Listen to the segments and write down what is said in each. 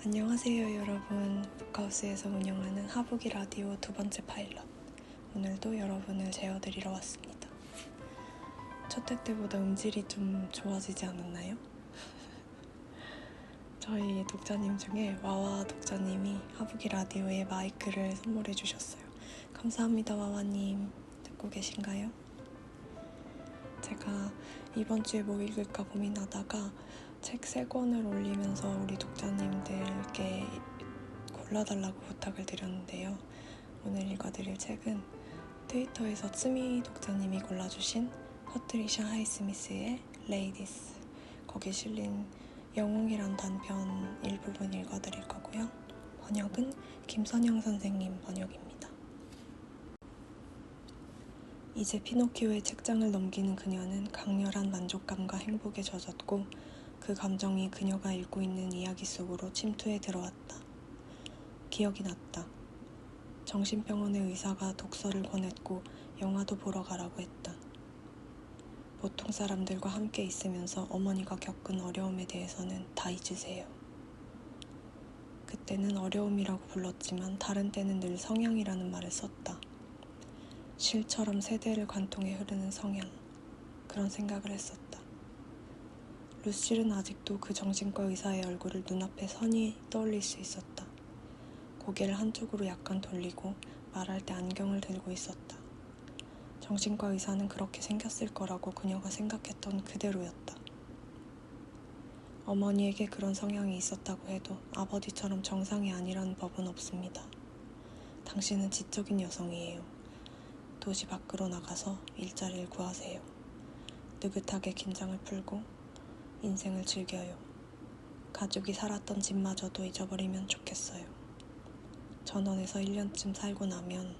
안녕하세요 여러분. 북하우스에서 운영하는 하북이 라디오 두 번째 파일럿. 오늘도 여러분을 재워드리러 왔습니다. 첫 회 때보다 음질이 좀 좋아지지 않았나요? 저희 독자님 중에 와와 독자님이 하북이 라디오에 마이크를 선물해 주셨어요. 감사합니다 와와님. 듣고 계신가요? 제가 이번 주에 뭐 읽을까 고민하다가 책 3권을 올리면서 우리 독자님들께 골라달라고 부탁을 드렸는데요. 오늘 읽어드릴 책은 트위터에서 츠미 독자님이 골라주신 퍼트리샤 하이스미스의 레이디스, 거기 실린 영웅이란 단편 일부분 읽어드릴 거고요. 번역은 김선영 선생님 번역입니다. 이제 피노키오의 책장을 넘기는 그녀는 강렬한 만족감과 행복에 젖었고 그 감정이 그녀가 읽고 있는 이야기 속으로 침투해 들어왔다. 기억이 났다. 정신병원의 의사가 독서를 권했고 영화도 보러 가라고 했다. 보통 사람들과 함께 있으면서 어머니가 겪은 어려움에 대해서는 다 잊으세요. 그때는 어려움이라고 불렀지만 다른 때는 늘 성향이라는 말을 썼다. 실처럼 세대를 관통해 흐르는 성향, 그런 생각을 했었다. 루실은 아직도 그 정신과 의사의 얼굴을 눈앞에 선히 떠올릴 수 있었다. 고개를 한쪽으로 약간 돌리고 말할 때 안경을 들고 있었다. 정신과 의사는 그렇게 생겼을 거라고 그녀가 생각했던 그대로였다. 어머니에게 그런 성향이 있었다고 해도 아버지처럼 정상이 아니라는 법은 없습니다. 당신은 지적인 여성이에요. 도시 밖으로 나가서 일자리를 구하세요. 느긋하게 긴장을 풀고 인생을 즐겨요. 가족이 살았던 집마저도 잊어버리면 좋겠어요. 전원에서 1년쯤 살고 나면.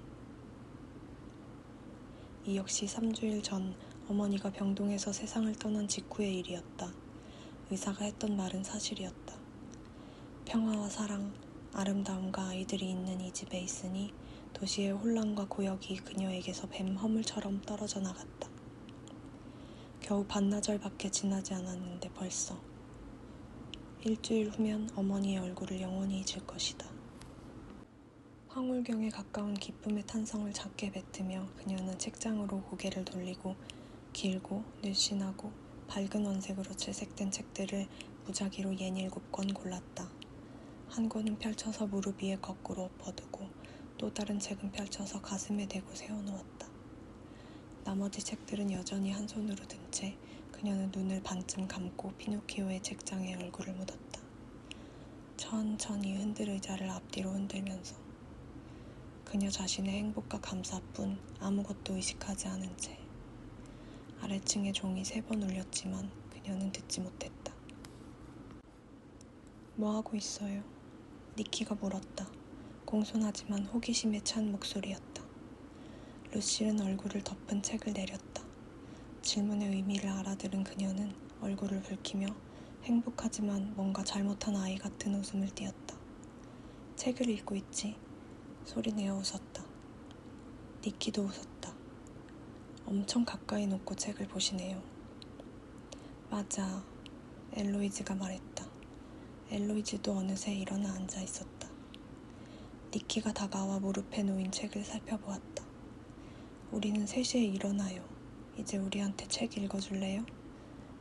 이 역시 3주일 전 어머니가 병동에서 세상을 떠난 직후의 일이었다. 의사가 했던 말은 사실이었다. 평화와 사랑, 아름다움과 아이들이 있는 이 집에 있으니 도시의 혼란과 고역이 그녀에게서 뱀 허물처럼 떨어져 나갔다. 겨우 반나절밖에 지나지 않았는데 벌써. 일주일 후면 어머니의 얼굴을 영원히 잊을 것이다. 황홀경에 가까운 기쁨의 탄성을 작게 뱉으며 그녀는 책장으로 고개를 돌리고 길고 늘씬하고 밝은 원색으로 채색된 책들을 무작위로 67권 골랐다. 한 권은 펼쳐서 무릎 위에 거꾸로 엎어두고 또 다른 책은 펼쳐서 가슴에 대고 세워놓았다. 나머지 책들은 여전히 한 손으로 든 채 그녀는 눈을 반쯤 감고 피노키오의 책장에 얼굴을 묻었다. 천천히 흔들 의자를 앞뒤로 흔들면서 그녀 자신의 행복과 감사뿐 아무것도 의식하지 않은 채 아래층의 종이 3번 울렸지만 그녀는 듣지 못했다. 뭐하고 있어요? 니키가 물었다. 공손하지만 호기심에 찬 목소리였다. 루실은 얼굴을 덮은 책을 내렸다. 질문의 의미를 알아들은 그녀는 얼굴을 붉히며 행복하지만 뭔가 잘못한 아이 같은 웃음을 띄었다. 책을 읽고 있지? 소리내어 웃었다. 니키도 웃었다. 엄청 가까이 놓고 책을 보시네요. 맞아, 엘로이즈가 말했다. 엘로이즈도 어느새 일어나 앉아 있었다. 니키가 다가와 무릎에 놓인 책을 살펴보았다. 우리는 3시에 일어나요. 이제 우리한테 책 읽어줄래요?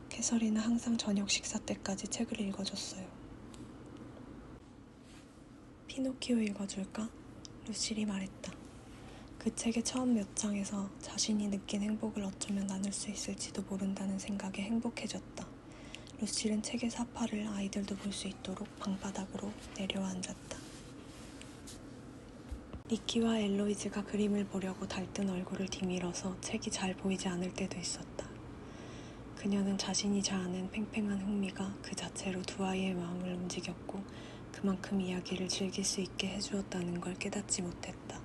캐서린은 항상 저녁 식사 때까지 책을 읽어줬어요. 피노키오 읽어줄까? 루실이 말했다. 그 책의 처음 몇 장에서 자신이 느낀 행복을 어쩌면 나눌 수 있을지도 모른다는 생각에 행복해졌다. 루실은 책의 사파를 아이들도 볼 수 있도록 방바닥으로 내려와 앉았다. 니키와 엘로이즈가 그림을 보려고 달뜬 얼굴을 뒤밀어서 책이 잘 보이지 않을 때도 있었다. 그녀는 자신이 잘 아는 팽팽한 흥미가 그 자체로 두 아이의 마음을 움직였고 그만큼 이야기를 즐길 수 있게 해주었다는 걸 깨닫지 못했다.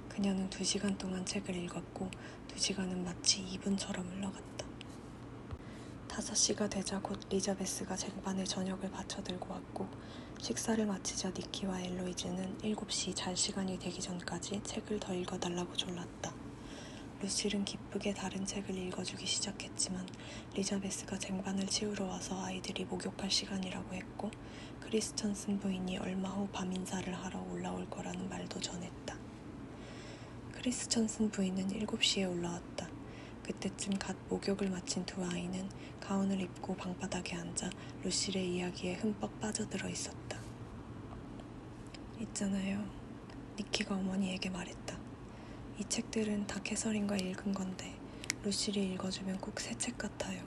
그녀는 2시간 동안 책을 읽었고 2시간은 마치 2분처럼 흘러갔다. 5시가 되자 곧 리자베스가 쟁반에 저녁을 받쳐 들고 왔고 식사를 마치자 니키와 엘로이즈는 7시 잘 시간이 되기 전까지 책을 더 읽어달라고 졸랐다. 루실은 기쁘게 다른 책을 읽어주기 시작했지만 리자베스가 쟁반을 치우러 와서 아이들이 목욕할 시간이라고 했고 크리스천슨 부인이 얼마 후 밤인사를 하러 올라올 거라는 말도 전했다. 크리스천슨 부인은 7시에 올라왔다. 그때쯤 갓 목욕을 마친 두 아이는 가운을 입고 방바닥에 앉아 루실의 이야기에 흠뻑 빠져들어 있었다. 있잖아요. 니키가 어머니에게 말했다. 이 책들은 다 캐서린과 읽은 건데 루실이 읽어주면 꼭 새 책 같아요.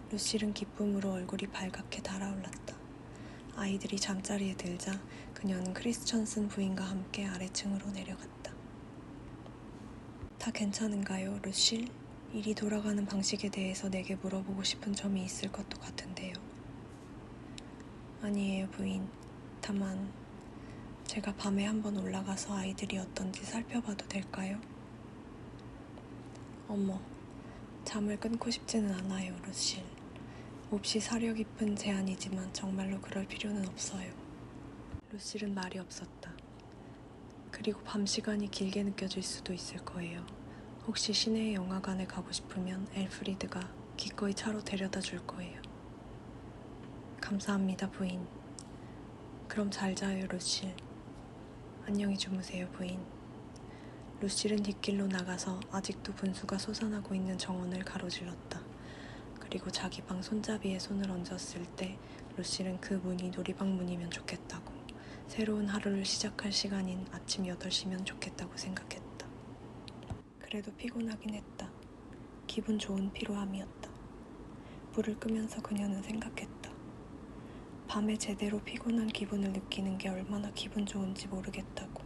루실은 기쁨으로 얼굴이 발갛게 달아올랐다. 아이들이 잠자리에 들자 그녀는 크리스천슨 부인과 함께 아래층으로 내려갔다. 다 괜찮은가요, 루실? 일이 돌아가는 방식에 대해서 내게 물어보고 싶은 점이 있을 것도 같은데요. 아니에요, 부인. 다만 제가 밤에 한번 올라가서 아이들이 어떤지 살펴봐도 될까요? 어머, 잠을 끊고 싶지는 않아요, 루실. 몹시 사려 깊은 제안이지만 정말로 그럴 필요는 없어요. 루실은 말이 없었다. 그리고 밤 시간이 길게 느껴질 수도 있을 거예요. 혹시 시내의 영화관에 가고 싶으면 엘프리드가 기꺼이 차로 데려다 줄 거예요. 감사합니다, 부인. 그럼 잘 자요, 루실. 안녕히 주무세요, 부인. 루실은 뒷길로 나가서 아직도 분수가 솟아나고 있는 정원을 가로질렀다. 그리고 자기 방 손잡이에 손을 얹었을 때 루실은 그 문이 놀이방 문이면 좋겠다고, 새로운 하루를 시작할 시간인 아침 8시면 좋겠다고 생각했다. 그래도 피곤하긴 했다. 기분 좋은 피로함이었다. 불을 끄면서 그녀는 생각했다. 밤에 제대로 피곤한 기분을 느끼는 게 얼마나 기분 좋은지 모르겠다고.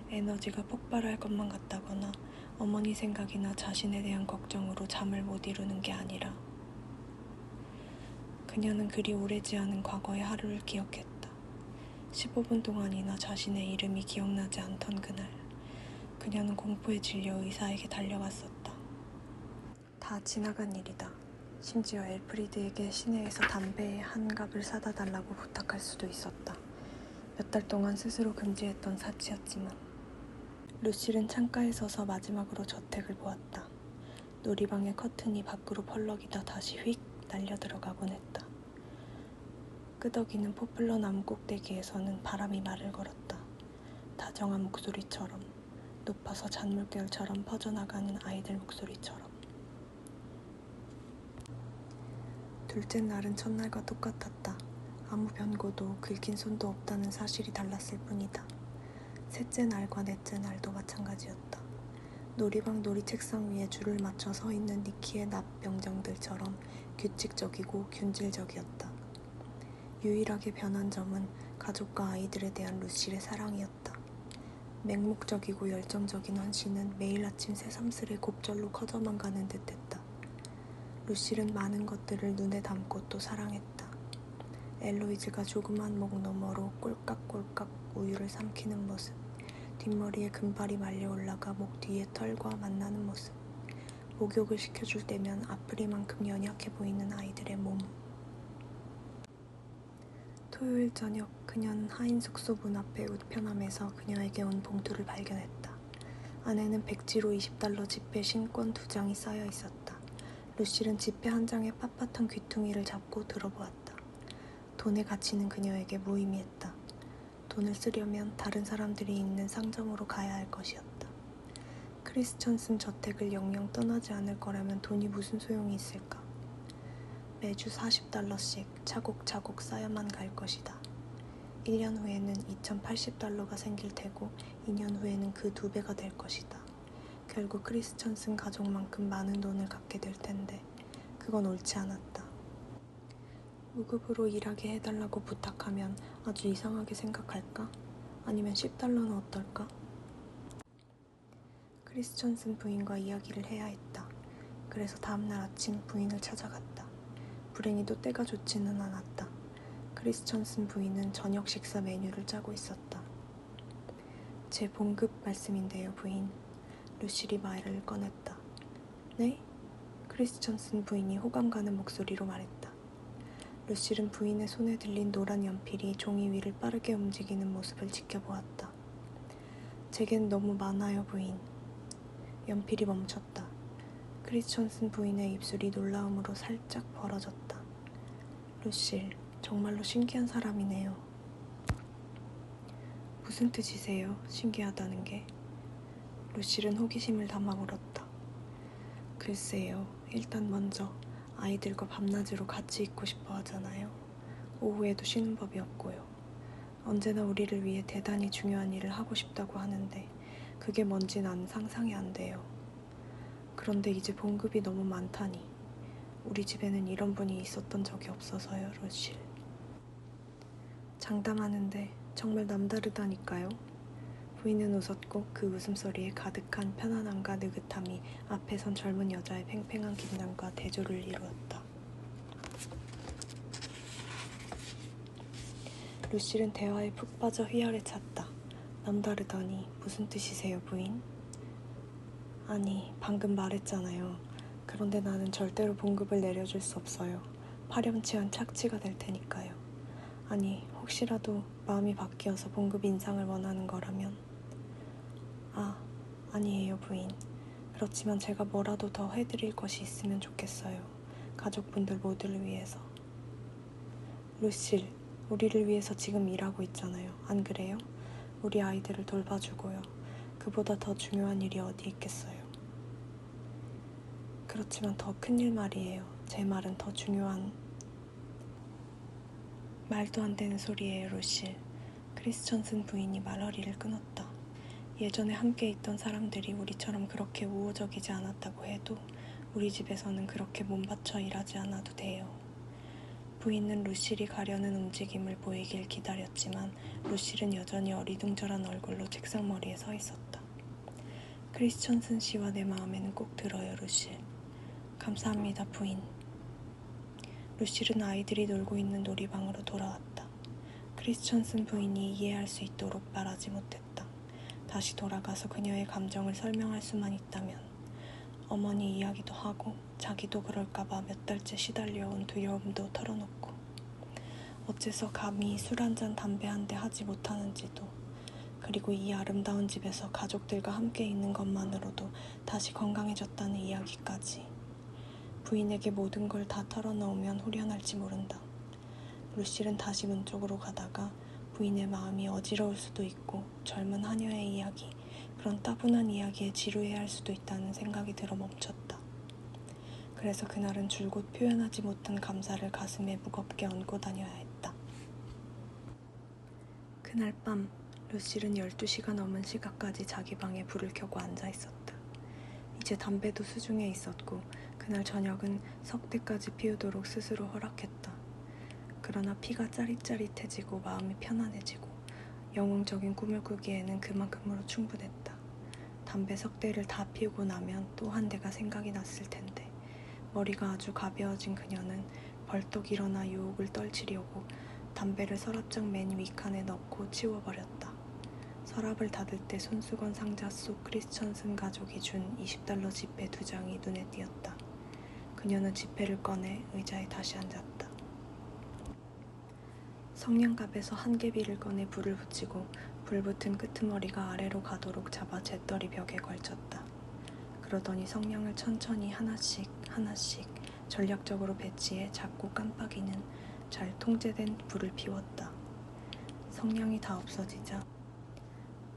에너지가 폭발할 것만 같다거나 어머니 생각이나 자신에 대한 걱정으로 잠을 못 이루는 게 아니라 그녀는 그리 오래지 않은 과거의 하루를 기억했다. 15분 동안이나 자신의 이름이 기억나지 않던 그날, 그녀는 공포에 질려 의사에게 달려갔었다. 다 지나간 일이다. 심지어 엘프리드에게 시내에서 담배의 한 갑을 사다 달라고 부탁할 수도 있었다. 몇 달 동안 스스로 금지했던 사치였지만 루실은 창가에 서서 마지막으로 저택을 보았다. 놀이방의 커튼이 밖으로 펄럭이다 다시 휙 날려 들어가곤 했다. 끄덕이는 포플러 나무 꼭대기에서는 바람이 말을 걸었다. 다정한 목소리처럼, 높아서 잔물결처럼 퍼져나가는 아이들 목소리처럼. 둘째 날은 첫날과 똑같았다. 아무 변고도 긁힌 손도 없다는 사실이 달랐을 뿐이다. 셋째 날과 넷째 날도 마찬가지였다. 놀이방 놀이책상 위에 줄을 맞춰 서 있는 니키의 납병정들처럼 규칙적이고 균질적이었다. 유일하게 변한 점은 가족과 아이들에 대한 루실의 사랑이었다. 맹목적이고 열정적인 헌신은 매일 아침 새삼스레 곱절로 커져만 가는 듯했다. 루실은 많은 것들을 눈에 담고 또 사랑했다. 엘로이즈가 조그만 목 너머로 꼴깍꼴깍 우유를 삼키는 모습, 뒷머리에 금발이 말려 올라가 목 뒤에 털과 만나는 모습, 목욕을 시켜줄 때면 아프리만큼 연약해 보이는 아이들의 몸. 토요일 저녁, 그녀는 하인 숙소 문 앞의 우편함에서 그녀에게 온 봉투를 발견했다. 안에는 백지로 $20 지폐 신권 2장이 쌓여 있었다. 루실은 지폐 한 장의 빳빳한 귀퉁이를 잡고 들어보았다. 돈의 가치는 그녀에게 무의미했다. 돈을 쓰려면 다른 사람들이 있는 상점으로 가야 할 것이었다. 크리스천슨 저택을 영영 떠나지 않을 거라면 돈이 무슨 소용이 있을까? 매주 $40씩 차곡차곡 쌓여만 갈 것이다. 1년 후에는 $2080가 생길 테고 2년 후에는 그 2배가 될 것이다. 결국 크리스천슨 가족만큼 많은 돈을 갖게 될 텐데 그건 옳지 않았다. 무급으로 일하게 해달라고 부탁하면 아주 이상하게 생각할까? 아니면 $10는 어떨까? 크리스천슨 부인과 이야기를 해야 했다. 그래서 다음날 아침 부인을 찾아갔다. 불행히도 때가 좋지는 않았다. 크리스천슨 부인은 저녁 식사 메뉴를 짜고 있었다. 제 봉급 말씀인데요, 부인. 루실이 말을 꺼냈다. 네? 크리스천슨 부인이 호감 가는 목소리로 말했다. 루실은 부인의 손에 들린 노란 연필이 종이 위를 빠르게 움직이는 모습을 지켜보았다. 제겐 너무 많아요, 부인. 연필이 멈췄다. 크리스천슨 부인의 입술이 놀라움으로 살짝 벌어졌다. 루실, 정말로 신기한 사람이네요. 무슨 뜻이세요? 신기하다는 게. 루실은 호기심을 담아 물었다. 글쎄요, 일단 먼저 아이들과 밤낮으로 같이 있고 싶어 하잖아요. 오후에도 쉬는 법이 없고요. 언제나 우리를 위해 대단히 중요한 일을 하고 싶다고 하는데 그게 뭔지 난 상상이 안 돼요. 그런데 이제 봉급이 너무 많다니. 우리 집에는 이런 분이 있었던 적이 없어서요, 루실. 장담하는데 정말 남다르다니까요. 부인은 웃었고 그 웃음소리에 가득한 편안함과 느긋함이 앞에 선 젊은 여자의 팽팽한 긴장과 대조를 이루었다. 루실은 대화에 푹 빠져 휘열에 찼다. 남다르다니 무슨 뜻이세요, 부인? 아니, 방금 말했잖아요. 그런데 나는 절대로 봉급을 내려줄 수 없어요. 파렴치한 착취가 될 테니까요. 아니, 혹시라도 마음이 바뀌어서 봉급 인상을 원하는 거라면. 아니에요, 부인. 그렇지만 제가 뭐라도 더 해드릴 것이 있으면 좋겠어요. 가족분들 모두를 위해서. 루실, 우리를 위해서 지금 일하고 있잖아요. 안 그래요? 우리 아이들을 돌봐주고요. 그보다 더 중요한 일이 어디 있겠어요. 그렇지만 더 큰일 말이에요. 제 말은 더 중요한. 말도 안 되는 소리예요, 루실. 크리스천슨 부인이 말허리를 끊었다. 예전에 함께 있던 사람들이 우리처럼 그렇게 우호적이지 않았다고 해도 우리 집에서는 그렇게 몸바쳐 일하지 않아도 돼요. 부인은 루실이 가려는 움직임을 보이길 기다렸지만 루실은 여전히 어리둥절한 얼굴로 책상 머리에 서 있었다. 크리스천슨 씨와 내 마음에는 꼭 들어요, 루실. 감사합니다, 부인. 루실은 아이들이 놀고 있는 놀이방으로 돌아왔다. 크리스천슨 부인이 이해할 수 있도록 말하지 못했다. 다시 돌아가서 그녀의 감정을 설명할 수만 있다면 어머니 이야기도 하고 자기도 그럴까봐 몇 달째 시달려온 두려움도 털어놓고 어째서 감히 술 한잔 담배 한 대 하지 못하는지도, 그리고 이 아름다운 집에서 가족들과 함께 있는 것만으로도 다시 건강해졌다는 이야기까지. 부인에게 모든 걸 다 털어놓으면 후련할지 모른다. 루실은 다시 문 쪽으로 가다가 부인의 마음이 어지러울 수도 있고 젊은 하녀의 이야기, 그런 따분한 이야기에 지루해할 수도 있다는 생각이 들어 멈췄다. 그래서 그날은 줄곧 표현하지 못한 감사를 가슴에 무겁게 안고 다녀야 했다. 그날 밤 루실은 12시가 넘은 시각까지 자기 방에 불을 켜고 앉아 있었다. 이제 담배도 수중에 있었고 그날 저녁은 석대까지 피우도록 스스로 허락했다. 그러나 피가 짜릿짜릿해지고 마음이 편안해지고 영웅적인 꿈을 꾸기에는 그만큼으로 충분했다. 담배 석대를 다 피우고 나면 또 한 대가 생각이 났을 텐데 머리가 아주 가벼워진 그녀는 벌떡 일어나 유혹을 떨치려고 담배를 서랍장 맨 위칸에 넣고 치워버렸다. 서랍을 닫을 때 손수건 상자 속 크리스천슨 가족이 준 $20 지폐 2장이 눈에 띄었다. 그녀는 지폐를 꺼내 의자에 다시 앉았다. 성냥갑에서 한 개비를 꺼내 불을 붙이고 불붙은 끄트머리가 아래로 가도록 잡아 잿더리 벽에 걸쳤다. 그러더니 성냥을 천천히 하나씩 전략적으로 배치해 작고 깜빡이는 잘 통제된 불을 피웠다. 성냥이 다 없어지자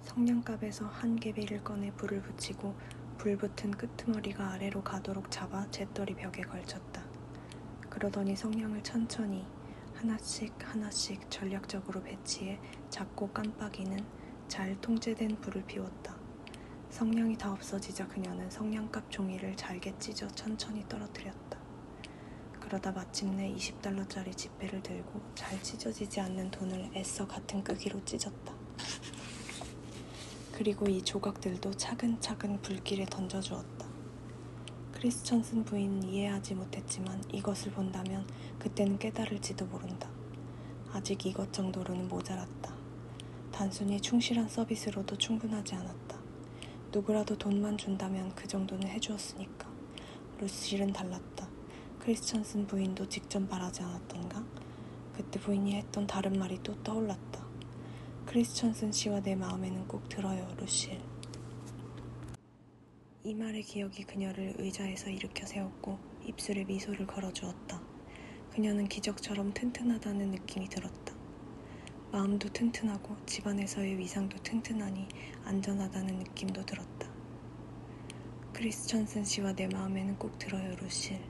성냥갑에서 한 개비를 꺼내 불을 붙이고 불붙은 끄트머리가 아래로 가도록 잡아 잿더리 벽에 걸쳤다. 그러더니 성냥을 천천히 하나씩 전략적으로 배치해 작고 깜빡이는 잘 통제된 불을 피웠다. 성냥이 다 없어지자 그녀는 성냥갑 종이를 잘게 찢어 천천히 떨어뜨렸다. 그러다 마침내 $20짜리 지폐를 들고 잘 찢어지지 않는 돈을 애써 같은 끄기로 찢었다. 그리고 이 조각들도 차근차근 불길에 던져주었다. 크리스천슨 부인은 이해하지 못했지만 이것을 본다면 그때는 깨달을지도 모른다. 아직 이것 정도로는 모자랐다. 단순히 충실한 서비스로도 충분하지 않았다. 누구라도 돈만 준다면 그 정도는 해주었으니까. 루실은 달랐다. 크리스천슨 부인도 직접 말하지 않았던가? 그때 부인이 했던 다른 말이 또 떠올랐다. 크리스천슨 씨와 내 마음에는 꼭 들어요, 루실. 이 말의 기억이 그녀를 의자에서 일으켜 세웠고 입술에 미소를 걸어주었다. 그녀는 기적처럼 튼튼하다는 느낌이 들었다. 마음도 튼튼하고 집안에서의 위상도 튼튼하니 안전하다는 느낌도 들었다. 크리스천슨 씨와 내 마음에는 꼭 들어요, 루실.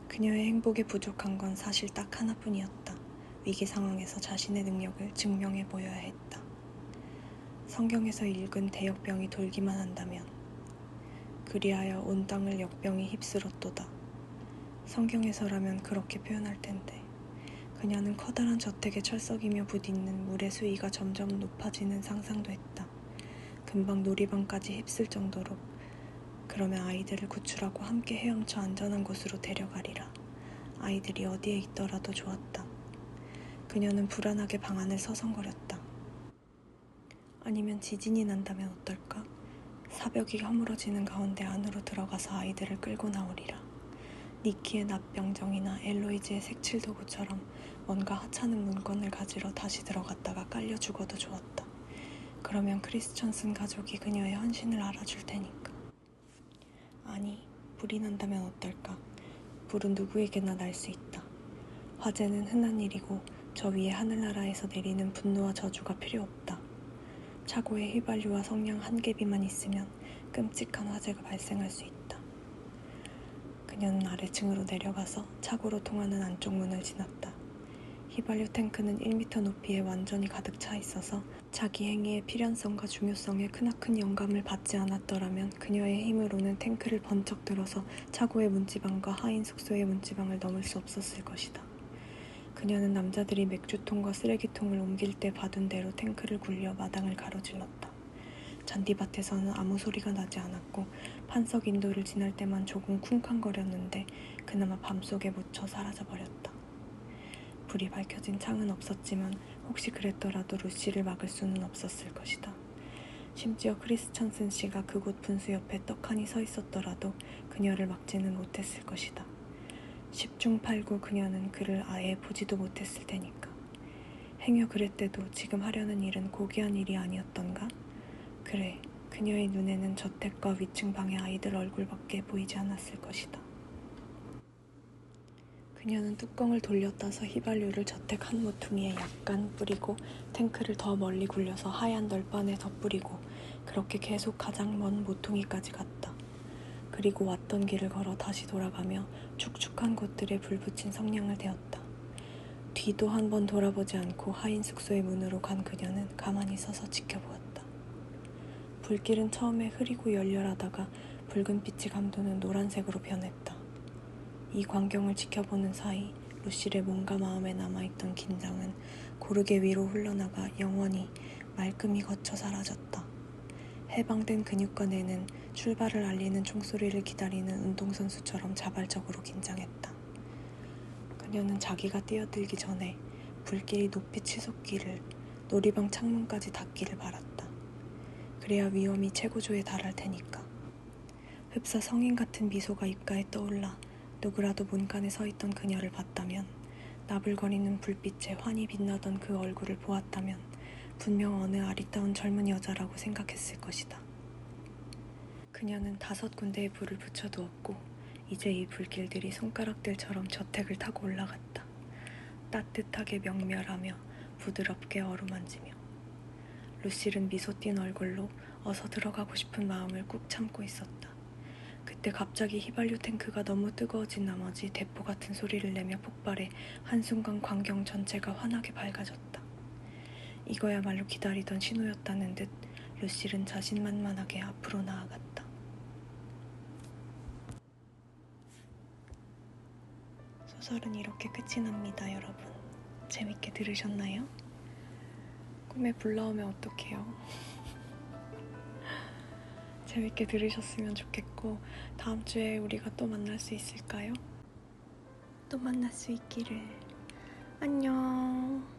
그녀의 행복에 부족한 건 사실 딱 하나뿐이었다. 위기 상황에서 자신의 능력을 증명해 보여야 했다. 성경에서 읽은 대역병이 돌기만 한다면 그리하여 온 땅을 역병이 휩쓸었도다. 성경에서라면 그렇게 표현할 텐데 그녀는 커다란 저택에 철썩이며 부딪는 물의 수위가 점점 높아지는 상상도 했다. 금방 놀이방까지 휩쓸 정도로. 그러면 아이들을 구출하고 함께 헤엄쳐 안전한 곳으로 데려가리라. 아이들이 어디에 있더라도 좋았다. 그녀는 불안하게 방 안을 서성거렸다. 아니면 지진이 난다면 어떨까? 사벽이 허물어지는 가운데 안으로 들어가서 아이들을 끌고 나오리라. 니키의 납병정이나 엘로이즈의 색칠도구처럼 뭔가 하찮은 물건을 가지러 다시 들어갔다가 깔려 죽어도 좋았다. 그러면 크리스천슨 가족이 그녀의 헌신을 알아줄 테니까. 아니, 불이 난다면 어떨까? 불은 누구에게나 날 수 있다. 화재는 흔한 일이고 저 위에 하늘나라에서 내리는 분노와 저주가 필요 없다. 차고에 휘발유와 성냥 한 개비만 있으면 끔찍한 화재가 발생할 수 있다. 그녀는 아래층으로 내려가서 차고로 통하는 안쪽 문을 지났다. 휘발유 탱크는 1m 높이에 완전히 가득 차 있어서 자기 행위의 필연성과 중요성에 크나큰 영감을 받지 않았더라면 그녀의 힘으로는 탱크를 번쩍 들어서 차고의 문지방과 하인 숙소의 문지방을 넘을 수 없었을 것이다. 그녀는 남자들이 맥주통과 쓰레기통을 옮길 때 봐둔 대로 탱크를 굴려 마당을 가로질렀다. 잔디밭에서는 아무 소리가 나지 않았고 판석 인도를 지날 때만 조금 쿵쾅거렸는데 그나마 밤속에 묻혀 사라져버렸다. 불이 밝혀진 창은 없었지만 혹시 그랬더라도 루시를 막을 수는 없었을 것이다. 심지어 크리스천슨 씨가 그곳 분수 옆에 떡하니 서 있었더라도 그녀를 막지는 못했을 것이다. 10중 8구 그녀는 그를 아예 보지도 못했을 테니까. 행여 그랬대도 지금 하려는 일은 고귀한 일이 아니었던가? 그래, 그녀의 눈에는 저택과 위층 방의 아이들 얼굴밖에 보이지 않았을 것이다. 그녀는 뚜껑을 돌려 따서 휘발유를 저택 한 모퉁이에 약간 뿌리고 탱크를 더 멀리 굴려서 하얀 널판에 더 뿌리고 그렇게 계속 가장 먼 모퉁이까지 갔다. 그리고 왔던 길을 걸어 다시 돌아가며 축축한 곳들에 불 붙인 성냥을 대었다. 뒤도 한 번 돌아보지 않고 하인 숙소의 문으로 간 그녀는 가만히 서서 지켜보았다. 불길은 처음에 흐리고 열렬하다가 붉은 빛이 감도는 노란색으로 변했다. 이 광경을 지켜보는 사이 루실의 몸과 마음에 남아있던 긴장은 고르게 위로 흘러나가 영원히 말끔히 거쳐 사라졌다. 해방된 근육과 뇌는 출발을 알리는 총소리를 기다리는 운동선수처럼 자발적으로 긴장했다. 그녀는 자기가 뛰어들기 전에 불길이 높이 치솟기를, 놀이방 창문까지 닫기를 바랐다. 그래야 위험이 최고조에 달할 테니까. 흡사 성인 같은 미소가 입가에 떠올라 누구라도 문간에 서있던 그녀를 봤다면, 나불거리는 불빛에 환히 빛나던 그 얼굴을 보았다면 분명 어느 아리따운 젊은 여자라고 생각했을 것이다. 그녀는 5군데에 불을 붙여두었고 이제 이 불길들이 손가락들처럼 저택을 타고 올라갔다. 따뜻하게 명멸하며 부드럽게 어루만지며. 루실은 미소 띤 얼굴로 어서 들어가고 싶은 마음을 꾹 참고 있었다. 그때 갑자기 휘발유 탱크가 너무 뜨거워진 나머지 대포 같은 소리를 내며 폭발해 한순간 광경 전체가 환하게 밝아졌다. 이거야말로 기다리던 신호였다는 듯 루실은 자신만만하게 앞으로 나아갔다. 소설은 이렇게 끝이 납니다, 여러분. 재밌게 들으셨나요? 꿈에 불나오면 어떡해요? 재밌게 들으셨으면 좋겠고 다음 주에 우리가 또 만날 수 있을까요? 또 만날 수 있기를. 안녕.